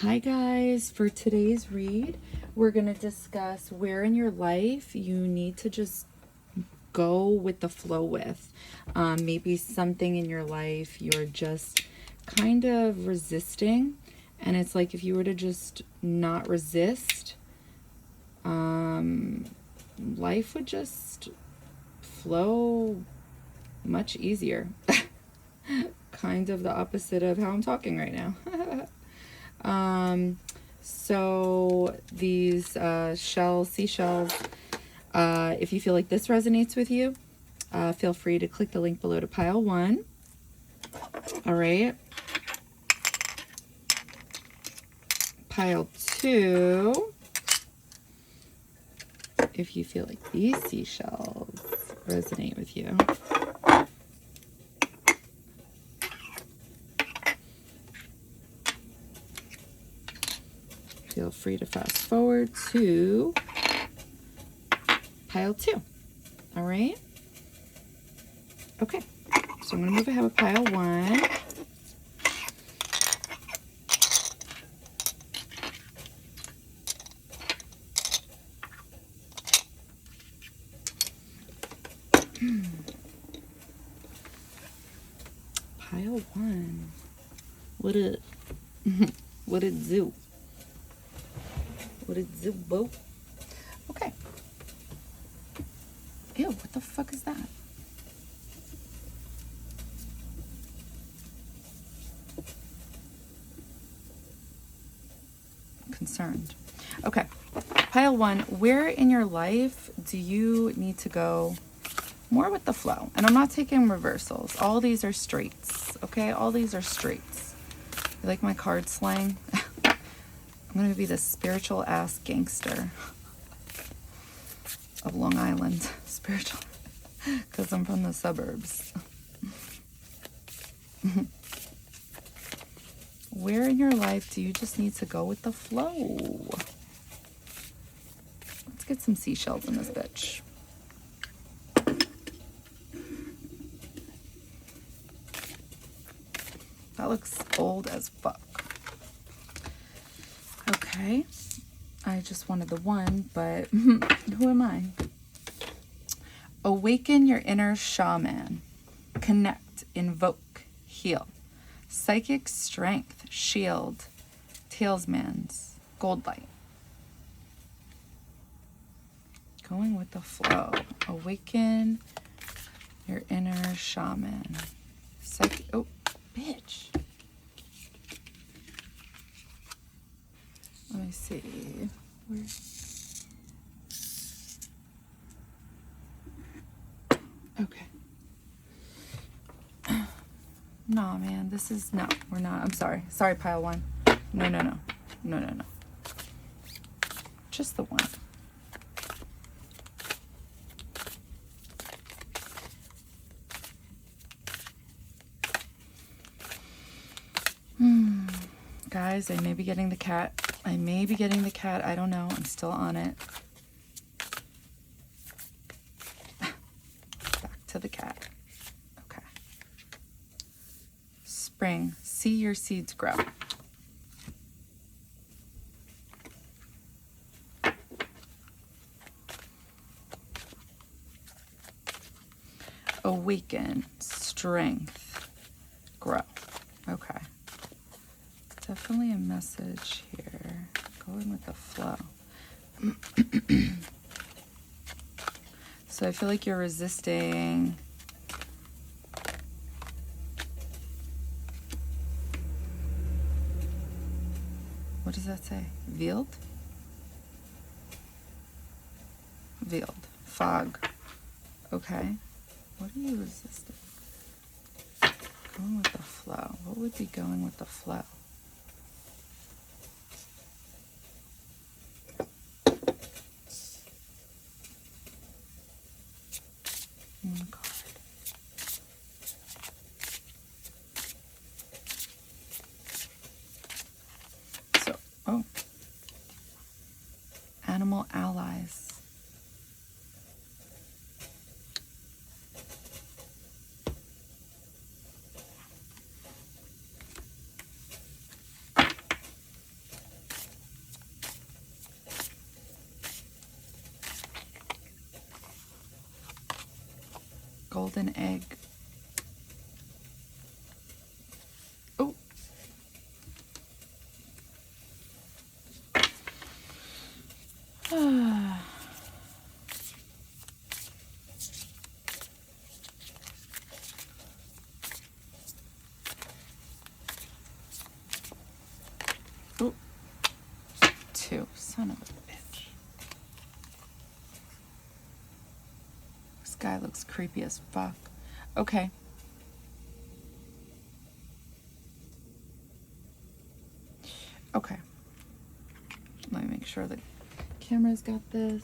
Hi guys, for today's read, we're going to discuss where in your life you need to just go with the flow with. Maybe something in your life you're just kind of resisting, and it's like if you were to just not resist, life would just flow much easier. Kind of the opposite of how I'm talking right now. So these seashells, if you feel like this resonates with you, feel free to click the link below to pile 1. All right. Pile 2, if you feel like these seashells resonate with you. Feel free to fast forward to pile 2. All right. Okay. So I'm going to move ahead with pile 1. Pile 1. What it what it do? What it do, boo? Okay. Ew, what the fuck is that? Concerned. Okay. Pile 1, where in your life do you need to go more with the flow? And I'm not taking reversals. All these are straights, okay? All these are straights. You like my card slang? I'm going to be the spiritual ass gangster of Long Island. Spiritual, because I'm from the suburbs. Where in your life do you just need to go with the flow? Let's get some seashells in this bitch. That looks old as fuck. Okay. I just wanted the 1, but who am I? Awaken your inner shaman. Connect, invoke, heal. Psychic strength, shield, talismans, gold light. Going with the flow. Awaken your inner shaman. Psychic, oh, bitch. Let me see. Okay. No, man, this is, no, we're not. I'm sorry. Sorry, pile 1. No. Just the 1. Guys, I may be getting the cat. I don't know. I'm still on it. Back to the cat. Okay. Spring. See your seeds grow. Awaken. Strength. Grow. Okay. Definitely a message here. Going with the flow. So I feel like you're resisting. What does that say? Veiled? Veiled. Fog. Okay. What are you resisting? Going with the flow. What would be going with the flow? One card. So, oh. Animal allies. golden egg. Oh. Oh. 2. Son of a bitch. This guy looks creepy as fuck. Okay. Okay. Let me make sure the camera's got this.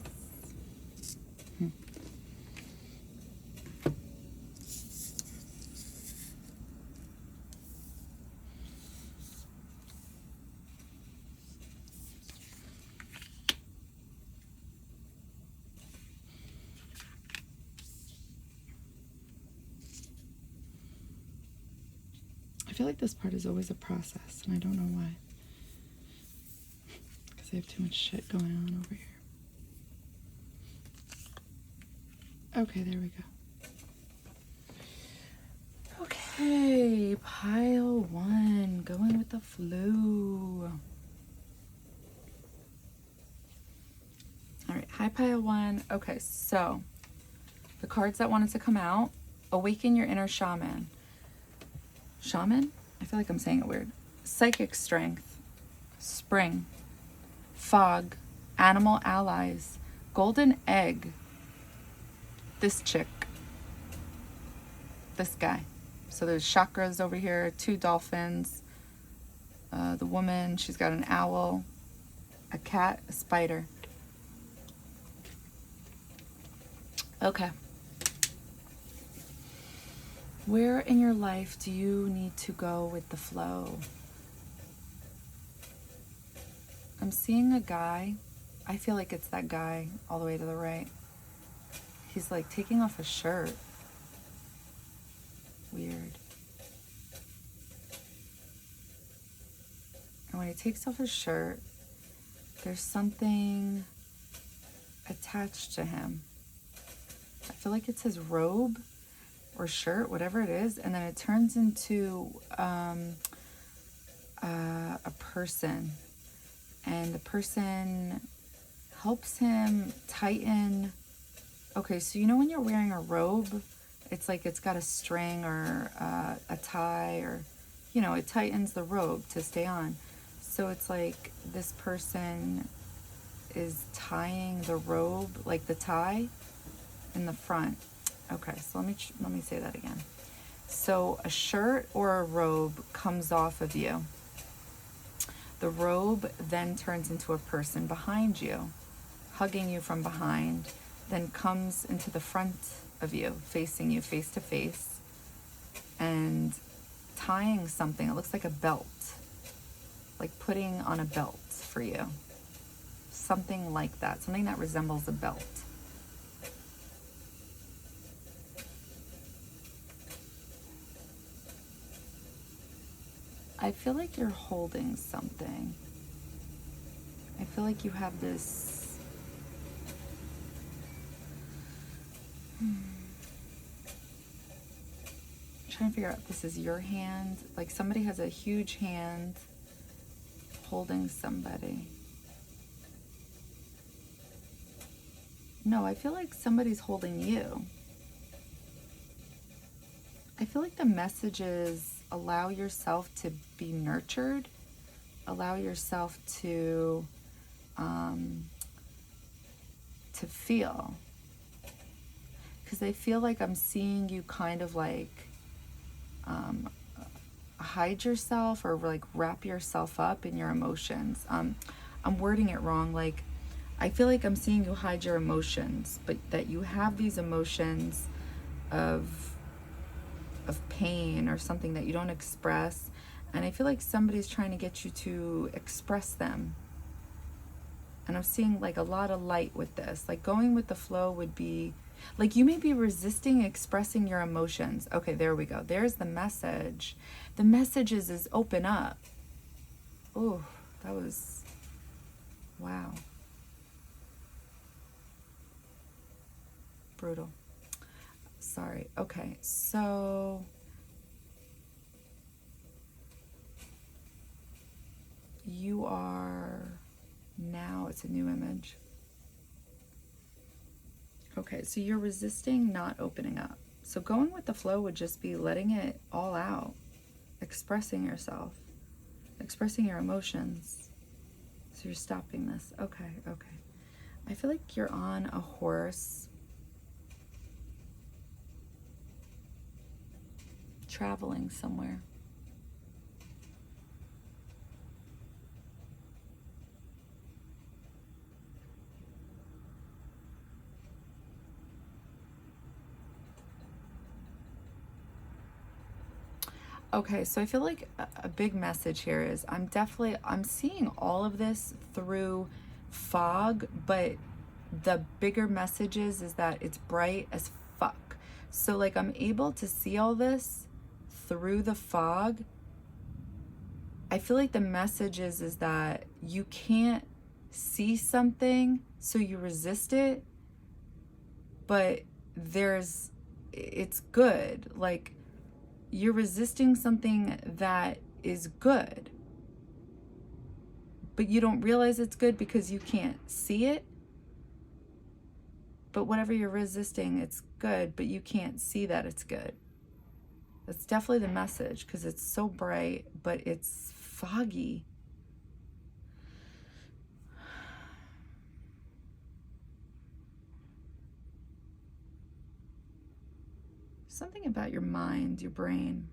I feel like this part is always a process, and I don't know why. Because I have too much shit going on over here. Okay, there we go. Okay, pile 1, going with the flow. All right, hi pile 1. Okay, so the cards that wanted to come out: awaken your inner shaman. Shaman? I feel like I'm saying it weird. Psychic strength, spring, fog, animal allies, golden egg, this chick, this guy. So there's chakras over here, 2 dolphins, the woman, she's got an owl, a cat, a spider. Okay. Where in your life do you need to go with the flow? I'm seeing a guy. I feel like it's that guy all the way to the right. He's like taking off his shirt. Weird. And when he takes off his shirt, there's something attached to him. I feel like it's his robe or shirt, whatever it is, and then it turns into a person, and the person helps him tighten. Okay, so you know when you're wearing a robe, it's like it's got a string or a tie, or you know, it tightens the robe to stay on. So it's like this person is tying the robe, like the tie in the front. Okay, so let me say that again. So a shirt or a robe comes off of you. The robe then turns into a person behind you, hugging you from behind, then comes into the front of you, facing you face to face, and tying something. It looks like a belt, like putting on a belt for you. Something like that, something that resembles a belt. I feel like you're holding something. I feel like you have this... I'm trying to figure out if this is your hand. Like somebody has a huge hand holding somebody. No, I feel like somebody's holding you. I feel like the message is allow yourself to be nurtured. Allow yourself to feel. Because I feel like I'm seeing you kind of like hide yourself or like wrap yourself up in your emotions. I'm wording it wrong. Like, I feel like I'm seeing you hide your emotions, but that you have these emotions of pain or something that you don't express. And I feel like somebody's trying to get you to express them. And I'm seeing like a lot of light with this. Like going with the flow would be, like you may be resisting expressing your emotions. Okay, there we go. There's the message. The message is open up. Oh, that was, wow. Brutal. Sorry. Okay, so you are now, it's a new image. Okay, so you're resisting not opening up. So going with the flow would just be letting it all out, expressing yourself, expressing your emotions. So you're stopping this. Okay, okay. I feel like you're on a horse traveling somewhere. Okay, so I feel like a big message here is I'm seeing all of this through fog, but the bigger message is that it's bright as fuck. So like I'm able to see all this through the fog. I feel like the message is that you can't see something, so you resist it, but it's good. Like you're resisting something that is good, but you don't realize it's good because you can't see it. But whatever you're resisting, it's good, but you can't see that it's good. That's definitely the message, because it's so bright, but it's foggy. Something about your mind, your brain.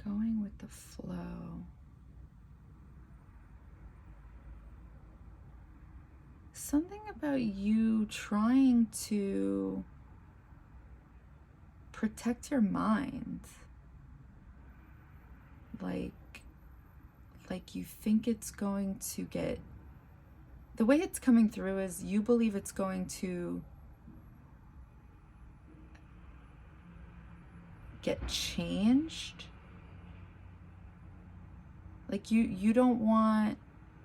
Going with the flow. Something about you trying to protect your mind. Like you think it's going to get, the way it's coming through is you believe it's going to get changed. Like you don't want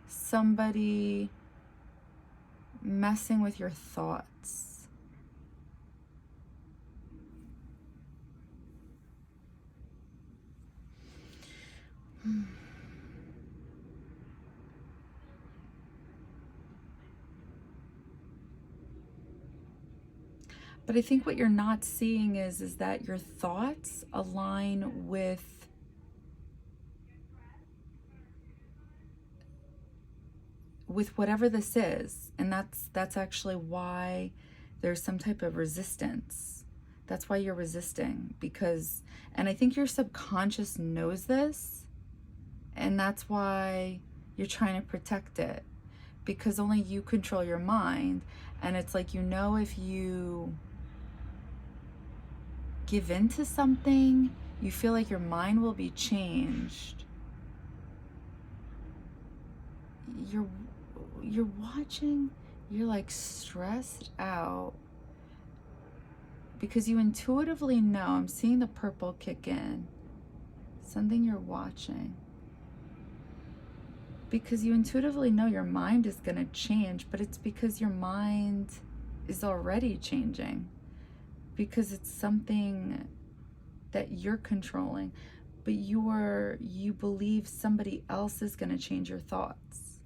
somebody messing with your thoughts. But I think what you're not seeing is that your thoughts align with whatever this is. And that's actually why there's some type of resistance. That's why you're resisting, because, and I think your subconscious knows this, and that's why you're trying to protect it, because only you control your mind. And it's like, if you give in to something, you feel like your mind will be changed. You're watching, you're like stressed out because you intuitively know, I'm seeing the purple kick in, something you're watching, because you intuitively know your mind is going to change, but it's because your mind is already changing, because it's something that you're controlling, but you believe somebody else is going to change your thoughts.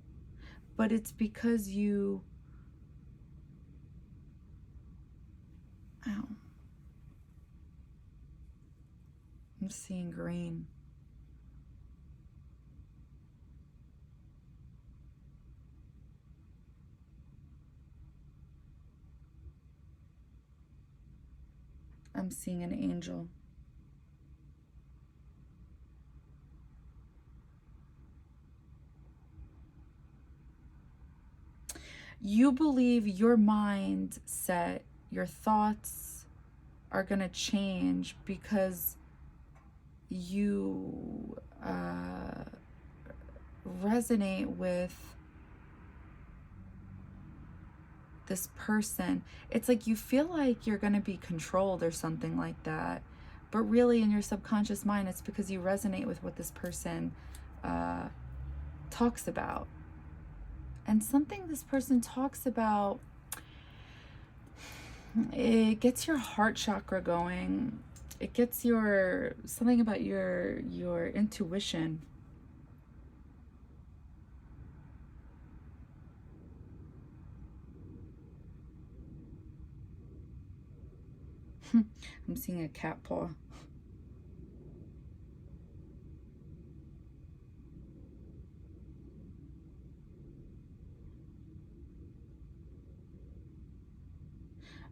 But it's because ow, I'm seeing green. I'm seeing an angel. You believe your mindset, your thoughts are going to change because you resonate with this person. It's like you feel like you're going to be controlled or something like that. But really, in your subconscious mind, it's because you resonate with what this person talks about. And something this person talks about, It gets your heart chakra going. It gets your, something about your intuition. I'm seeing a cat paw.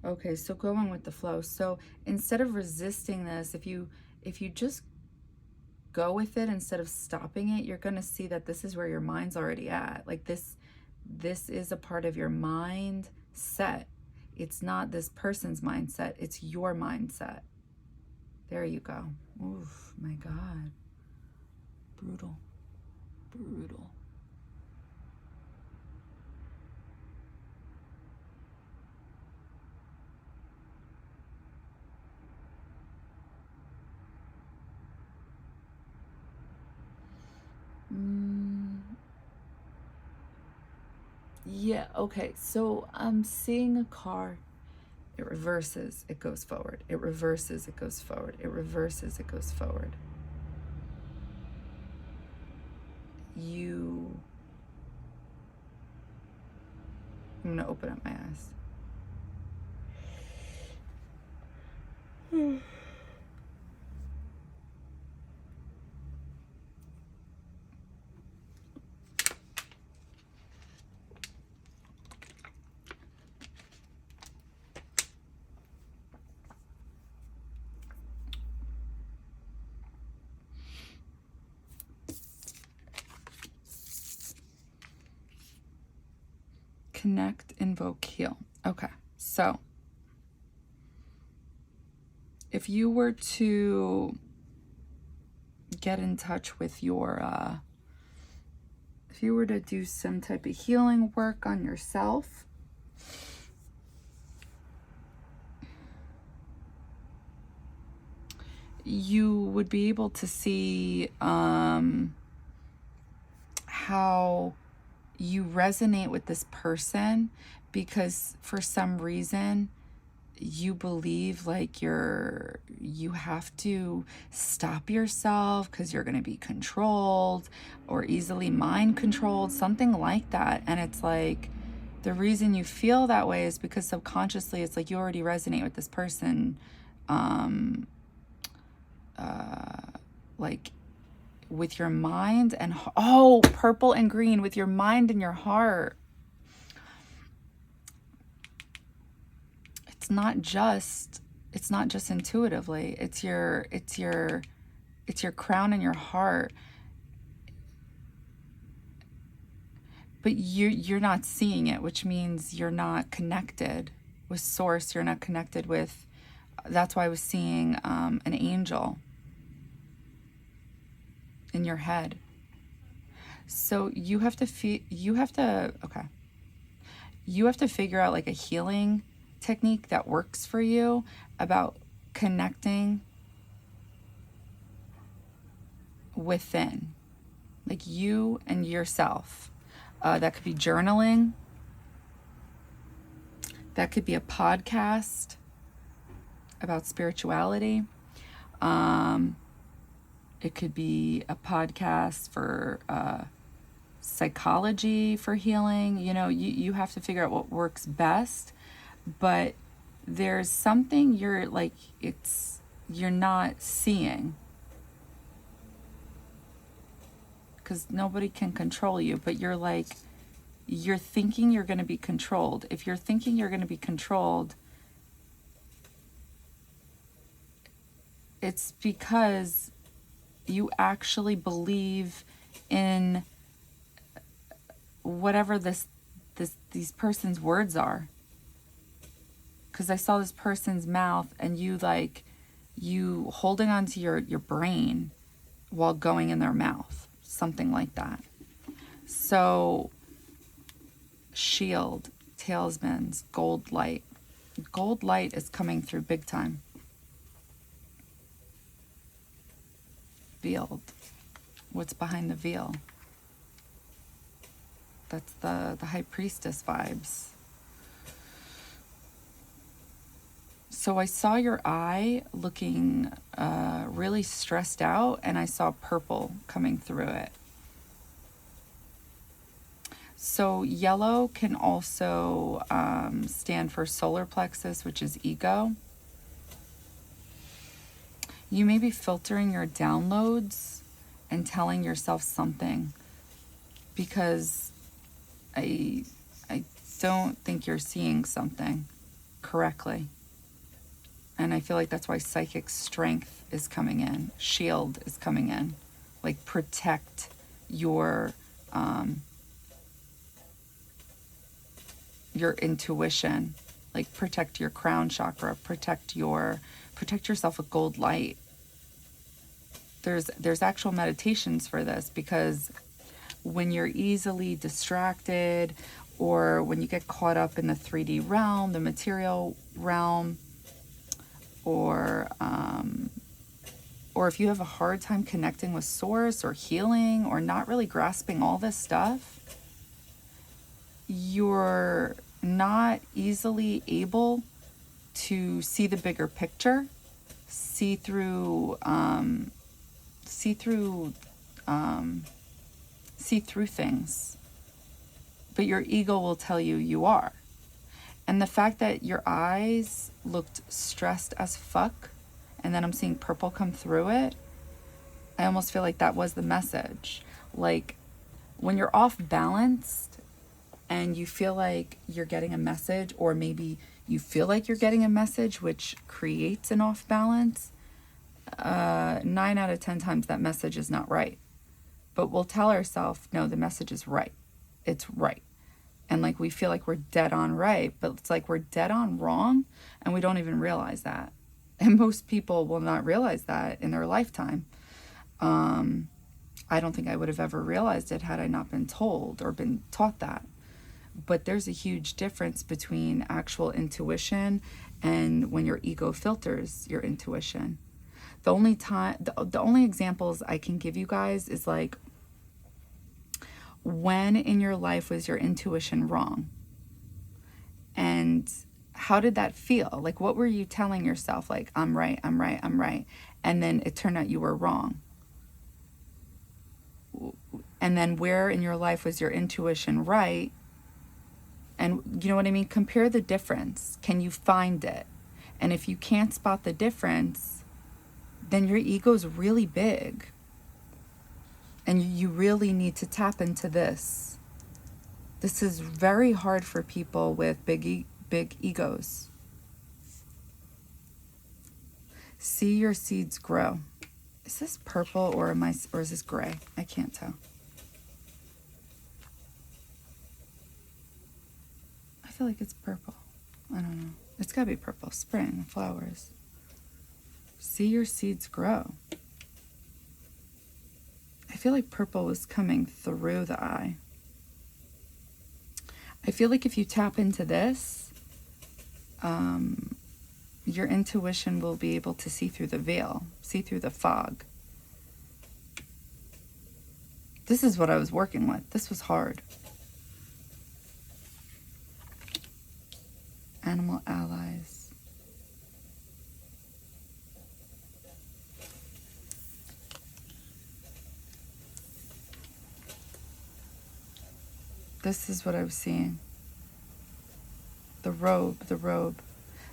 Okay, so going with the flow. So instead of resisting this, if you just go with it instead of stopping it, you're going to see that this is where your mind's already at. Like this is a part of your mind set. It's not this person's mindset, it's your mindset. There you go. Oof, my God. Brutal. Brutal. Yeah, okay. So I'm seeing a car. It reverses, it goes forward. It reverses, it goes forward. It reverses, it goes forward. I'm gonna open up my eyes. Connect, invoke, heal. Okay, so if you were to get in touch with your, if you were to do some type of healing work on yourself, you would be able to see how you resonate with this person, because for some reason you believe like you have to stop yourself because you're going to be controlled or easily mind controlled, something like that. And it's like the reason you feel that way is because subconsciously it's like you already resonate with this person, like with your mind and purple and green, with your mind and your heart. It's not just intuitively. It's your crown and your heart. But you're not seeing it, which means you're not connected with source. You're not connected with, that's why I was seeing an angel in your head. So you have to figure out like a healing technique that works for you about connecting within, like you and yourself. That could be journaling. That could be a podcast about spirituality. It could be a podcast for psychology, for healing. You have to figure out what works best. But there's something you're not seeing, because nobody can control you, but you're thinking you're going to be controlled. If you're thinking you're going to be controlled, it's because you actually believe in whatever these person's words are. Because I saw this person's mouth and you holding onto your brain while going in their mouth, something like that. So shield, talismans, gold light. Gold light is coming through big time. Veiled. What's behind the veil? That's the high priestess vibes. So I saw your eye looking really stressed out, and I saw purple coming through it. So yellow can also stand for solar plexus, which is ego. You may be filtering your downloads and telling yourself something, because I don't think you're seeing something correctly. And I feel like that's why psychic strength is coming in, shield is coming in, like protect your intuition, like protect your crown chakra, protect yourself with gold light. There's actual meditations for this, because when you're easily distracted, or when you get caught up in the 3D realm, the material realm, or if you have a hard time connecting with source or healing, or not really grasping all this stuff, you're not easily able to see the bigger picture, see through things. But your ego will tell you you are. And the fact that your eyes looked stressed as fuck, and then I'm seeing purple come through it, I almost feel like that was the message. Like, when you're off balanced and you feel like you're getting a message, or maybe you feel like you're getting a message which creates an off balance, 9 out of 10 times that message is not right. But we'll tell ourselves, no, the message is right. It's right. And like we feel like we're dead on right, but it's like we're dead on wrong, and we don't even realize that. And most people will not realize that in their lifetime. I don't think I would have ever realized it had I not been told or been taught that. But there's a huge difference between actual intuition and when your ego filters your intuition. The only examples I can give you guys is like, when in your life was your intuition wrong? And how did that feel? Like, what were you telling yourself? Like, I'm right, I'm right, I'm right. And then it turned out you were wrong. And then where in your life was your intuition right? And you know what I mean? Compare the difference. Can you find it? And if you can't spot the difference, then your ego's really big. And you really need to tap into this. This is very hard for people with big egos. See your seeds grow. Is this purple or is this gray? I can't tell. I feel like it's purple. I don't know. It's gotta be purple. Spring, flowers. See your seeds grow. I feel like purple was coming through the eye. I feel like if you tap into this, your intuition will be able to see through the veil, see through the fog. This is what I was working with. This was hard. Animal allies. This is what I was seeing. The robe. Do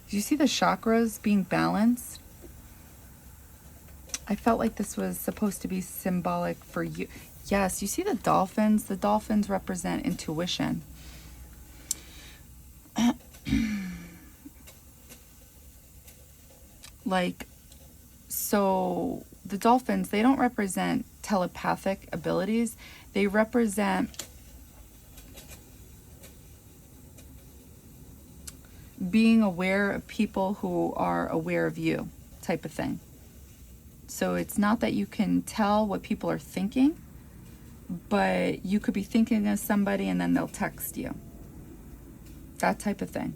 you see the chakras being balanced? I felt like this was supposed to be symbolic for you. Yes, you see the dolphins? The dolphins represent intuition. Like, so the dolphins, they don't represent telepathic abilities. They represent being aware of people who are aware of you, type of thing. So it's not that you can tell what people are thinking, but you could be thinking of somebody and then they'll text you. That type of thing.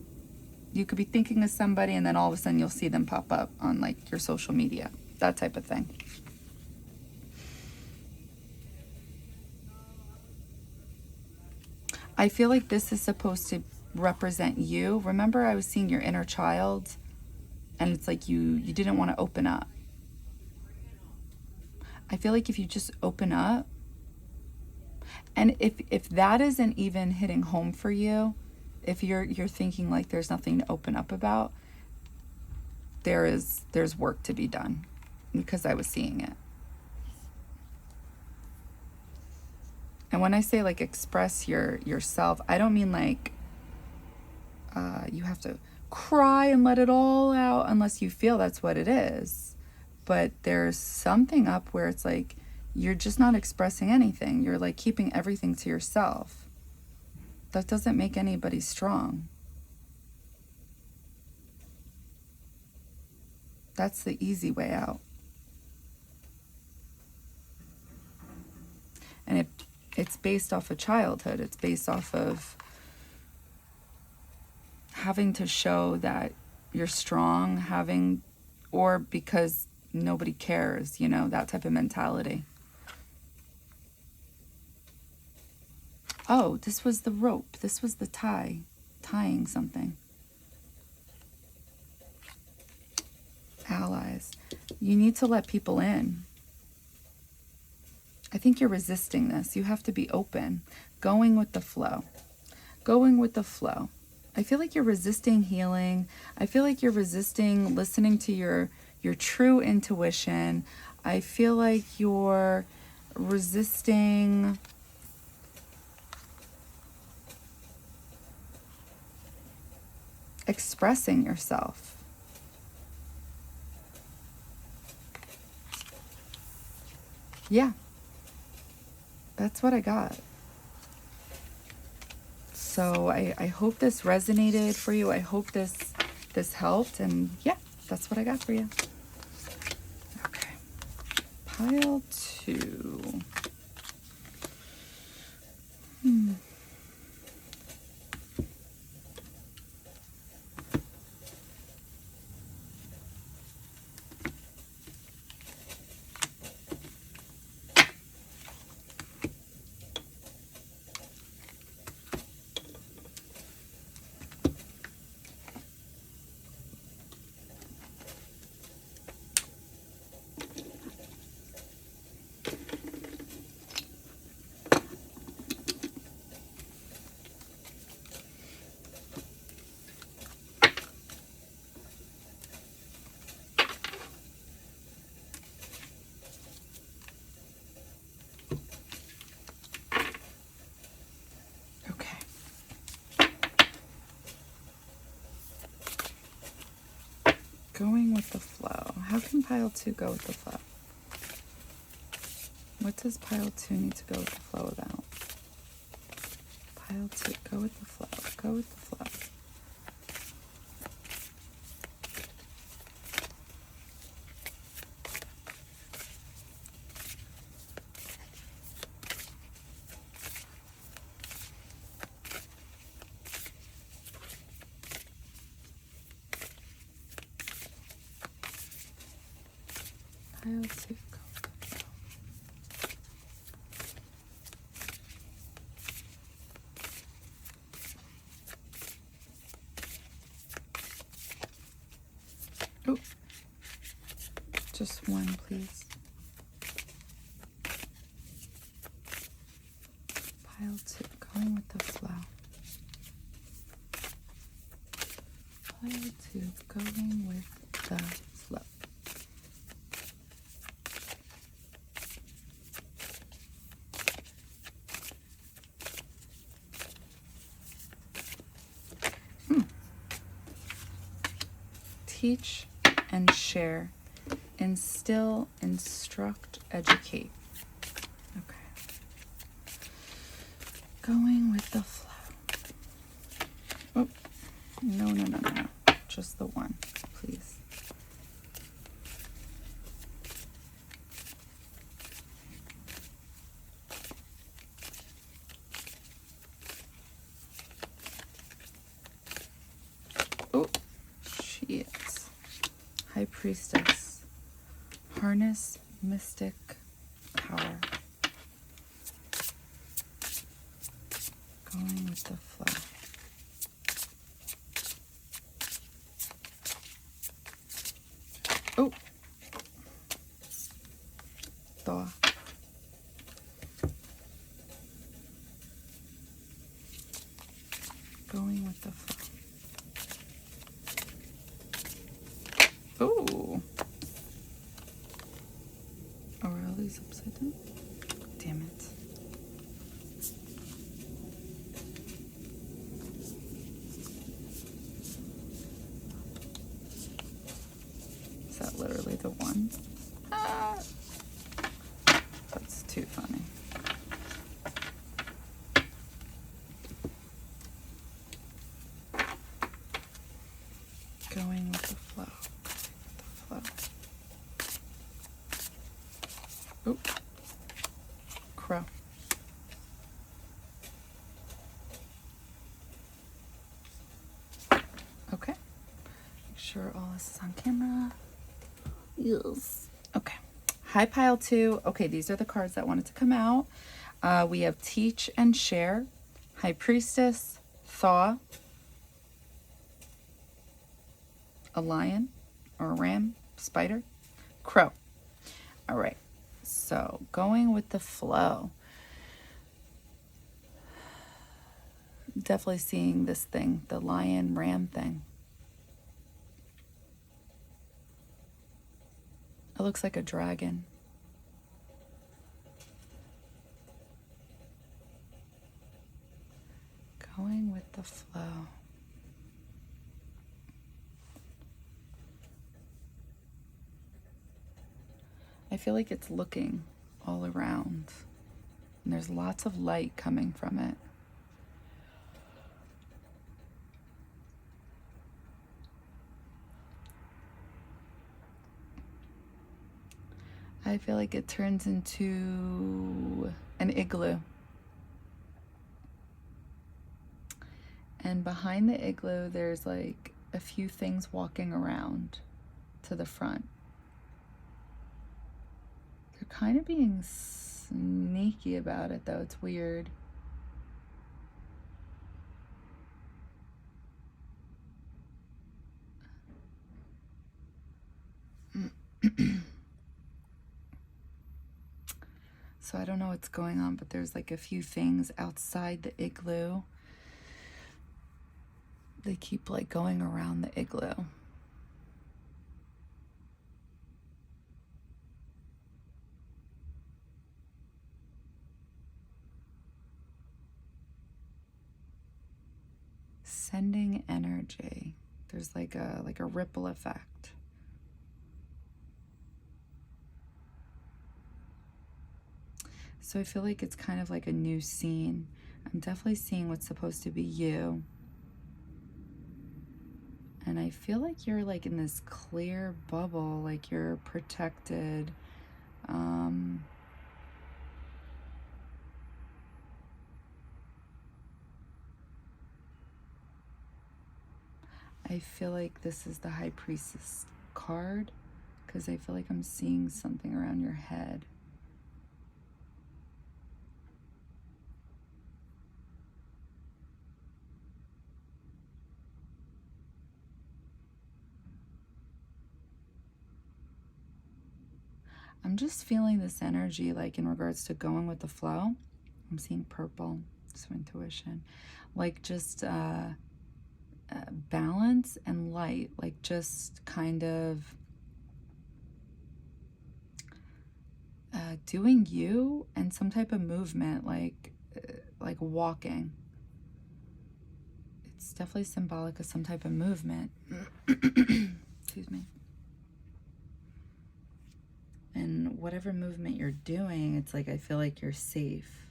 You could be thinking of somebody and then all of a sudden you'll see them pop up on like your social media. That type of thing. I feel like this is supposed to represent you. Remember, I was seeing your inner child. And it's like you didn't want to open up. I feel like if you just open up, and if that isn't even hitting home for you, if you're thinking like there's nothing to open up about, there's work to be done, because I was seeing it. And when I say like express yourself, I don't mean like you have to cry and let it all out unless you feel that's what it is. But there's something up where it's like you're just not expressing anything. You're like keeping everything to yourself. That doesn't make anybody strong. That's the easy way out. And it's based off of childhood. It's based off of having to show that you're strong, or because nobody cares, that type of mentality. Oh, this was the rope. This was the tying something. Allies. You need to let people in. I think you're resisting this. You have to be open. Going with the flow. Going with the flow. I feel like you're resisting healing. I feel like you're resisting listening to your true intuition. I feel like you're resisting expressing yourself. Yeah. That's what I got. So I hope this resonated for you. I hope this helped. And yeah, that's what I got for you. Okay. Pile 2. Going with the flow. How can pile 2 go with the flow? What does pile 2 need to go with the flow about? Pile 2, go with the flow. Go with the flow. Pile 2, go with the flow. Oh, just one, please. Pile 2, going with the flow. Pile 2, going with the flow. Teach and share. Instill, instruct, educate. Okay. Going with the flow. Oh, no. Just the one, please. Oh, shit. High Priestess. Harness mystic power. Going with the flow. Going with the flow. Ooh. Oh, are all these upside down? Damn it. Is that literally the one? Ah, that's too funny. Going with the flow. Oop. Crow. Okay. Make sure all this is on camera. Yes. Okay. High pile 2. Okay, these are the cards that wanted to come out. We have Teach and Share, High Priestess, Thaw, a lion or a ram, spider, crow. All right. So going with the flow. Definitely seeing this thing, the lion ram thing. It looks like a dragon. Going with the flow. I feel like it's looking all around, and there's lots of light coming from it. I feel like it turns into an igloo. And behind the igloo, there's like a few things walking around to the front. They're kind of being sneaky about it, though. It's weird. So I don't know what's going on, but there's like a few things outside the igloo. They keep like going around the igloo. Sending energy. There's like a ripple effect. So I feel like it's kind of like a new scene. I'm definitely seeing what's supposed to be you. And I feel like you're like in this clear bubble, like you're protected. I feel like this is the High Priestess card because I feel like I'm seeing something around your head. I'm just feeling this energy, like in regards to going with the flow. I'm seeing purple, so intuition. Like just balance and light, like just kind of doing you and some type of movement, like walking. It's definitely symbolic of some type of movement. Excuse me. And whatever movement you're doing, it's like I feel like you're safe.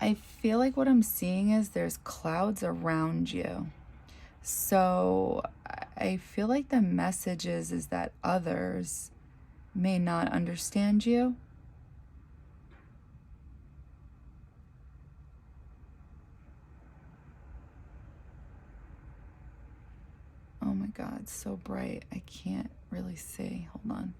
I feel like what I'm seeing is there's clouds around you. So I feel like the message is that others may not understand you. Oh my God, it's so bright. I can't really see. Hold on.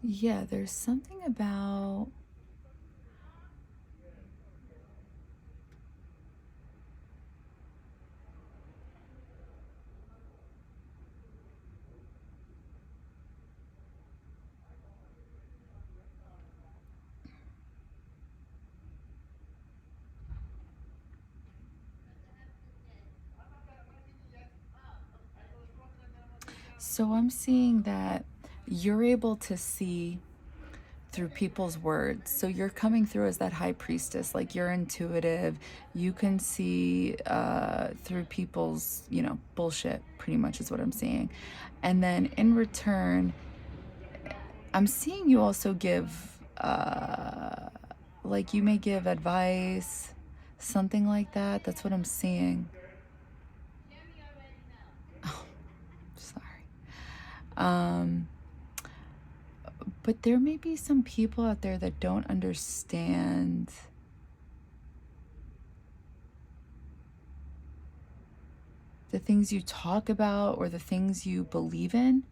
Yeah, there's something about... So I'm seeing that you're able to see through people's words. So you're coming through as that high priestess, like you're intuitive. You can see through people's, bullshit, pretty much is what I'm seeing. And then in return, I'm seeing you also give, like you may give advice, something like that. That's what I'm seeing. Oh, sorry. Um, but there may be some people out there that don't understand the things you talk about or the things you believe in.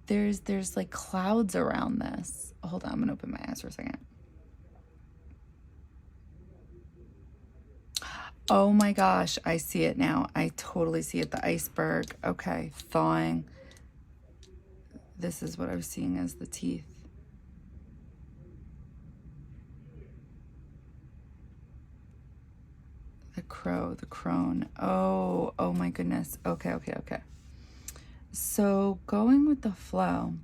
There's like clouds around this. Hold on, I'm gonna open my eyes for a second. Oh my gosh, I see it now. I totally see it. The iceberg. Okay, thawing. This is what I was seeing as the teeth. The crow, the crone. Oh my goodness. Okay. So going with the flow,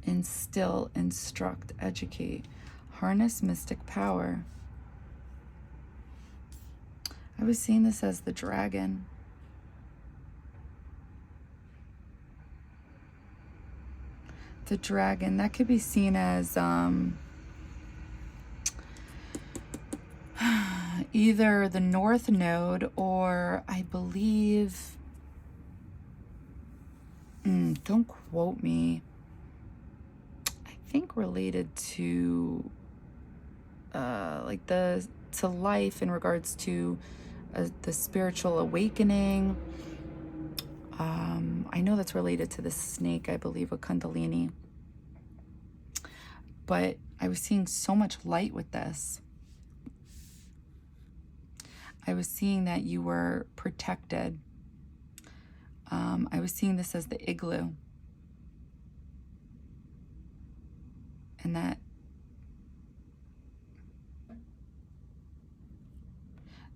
instill, instruct, educate, harness mystic power. I was seeing this as the dragon. The dragon, that could be seen as either the north node or I believe, don't quote me, I think related to like to life in regards to the spiritual awakening. I know that's related to the snake, I believe, a Kundalini. But I was seeing so much light with this. I was seeing that you were protected. I was seeing this as the igloo. And that...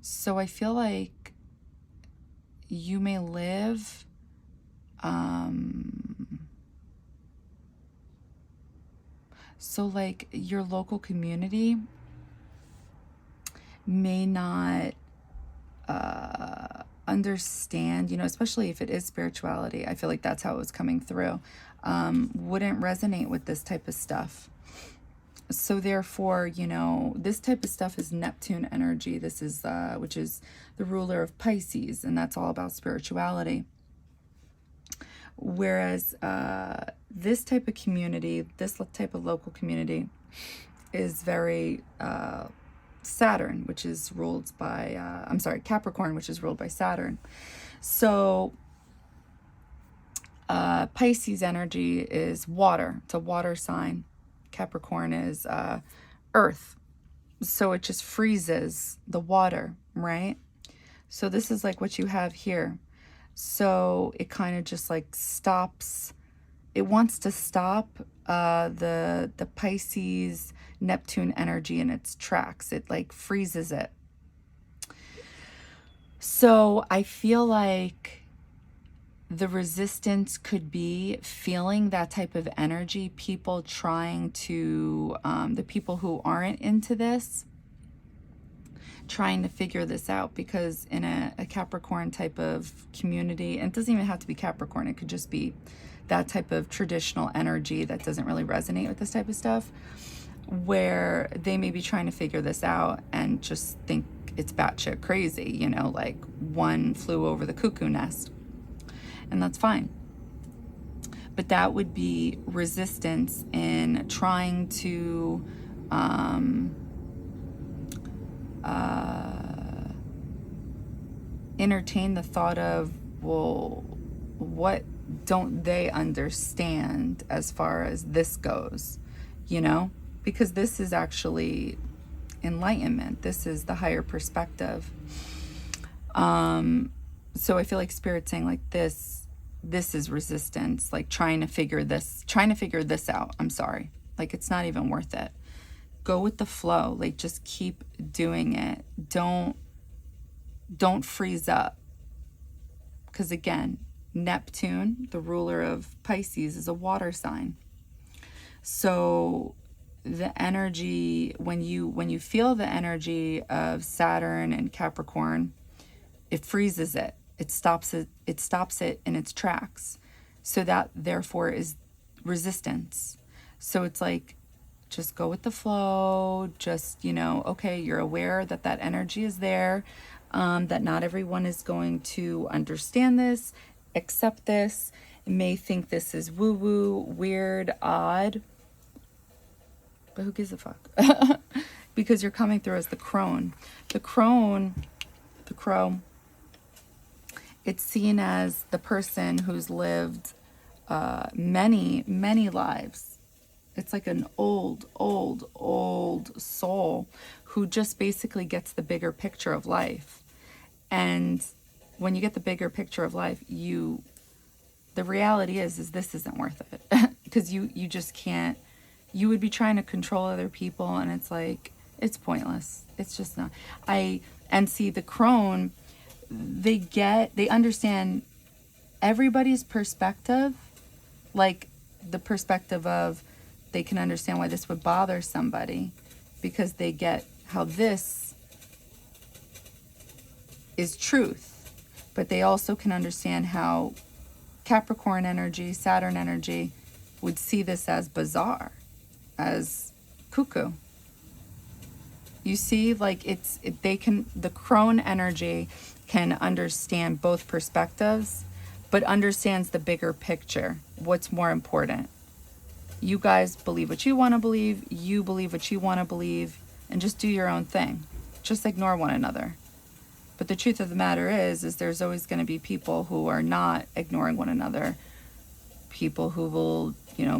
So I feel like you may live so like your local community may not understand, especially if it is spirituality. I feel like that's how it was coming through. Wouldn't resonate with this type of stuff. So therefore, this type of stuff is Neptune energy. This is, which is the ruler of Pisces, and that's all about spirituality. Whereas this type of community, this type of local community is very Saturn, which is ruled by, Capricorn, which is ruled by Saturn. So Pisces energy is water. It's a water sign. Capricorn is earth. So it just freezes the water, right? So this is like what you have here. So it kind of just like stops. It wants to stop the Pisces Neptune energy in its tracks. It like freezes it. So I feel like the resistance could be feeling that type of energy, people trying to, the people who aren't into this, trying to figure this out, because in a Capricorn type of community, and it doesn't even have to be Capricorn, it could just be that type of traditional energy that doesn't really resonate with this type of stuff, where they may be trying to figure this out and just think it's batshit crazy, like one flew over the cuckoo nest. And that's fine. But that would be resistance in trying to entertain the thought of, well, what don't they understand as far as this goes, you know? Because this is actually enlightenment. This is the higher perspective. So I feel like Spirit's saying like this is resistance, like trying to figure this out. I'm sorry. Like it's not even worth it. Go with the flow. Like just keep doing it. Don't freeze up. Because again, Neptune, the ruler of Pisces, is a water sign. So the energy, when you feel the energy of Saturn and Capricorn, it freezes it. It stops it in its tracks. So that therefore is resistance. So it's like, just go with the flow. Just, okay, you're aware that that energy is there, that not everyone is going to understand this, accept this, may think this is woo-woo, weird, odd, but who gives a fuck? Because you're coming through as the crone. The crow, it's seen as the person who's lived many, many lives. It's like an old soul who just basically gets the bigger picture of life. And when you get the bigger picture of life, the reality is this isn't worth it. Because you just can't, you would be trying to control other people, and it's like, it's pointless. It's just not. And see, the crone, they understand everybody's perspective, like the perspective of, they can understand why this would bother somebody, because they get how this is truth. But they also can understand how Capricorn energy, Saturn energy would see this as bizarre, as cuckoo. You see, like the crone energy can understand both perspectives, but understands the bigger picture. What's more important? You guys believe what you want to believe, you believe what you want to believe, and just do your own thing. Just ignore one another. But the truth of the matter is there's always going to be people who are not ignoring one another. People who will,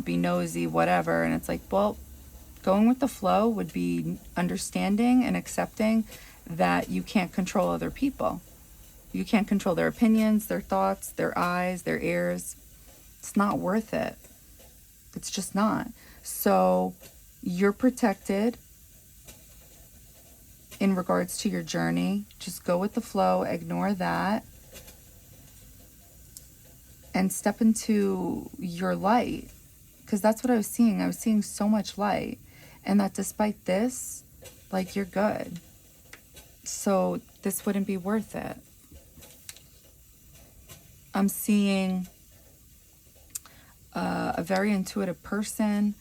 be nosy, whatever. And it's like, well, going with the flow would be understanding and accepting that you can't control other people. You can't control their opinions, their thoughts, their eyes, their ears. It's not worth it. It's just not. So you're protected in regards to your journey. Just go with the flow, ignore that, and step into your light. Because that's what I was seeing. I was seeing so much light. And that despite this, like, you're good. So this wouldn't be worth it. I'm seeing a very intuitive person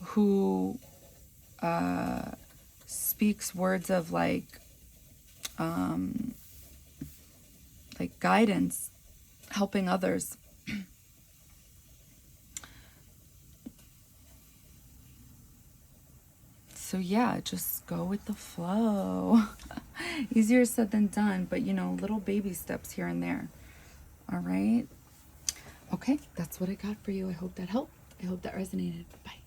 who speaks words of like guidance, helping others. So yeah, just go with the flow. Easier said than done, but little baby steps here and there. All right. Okay, that's what I got for you. I hope that helped. I hope that resonated. Bye.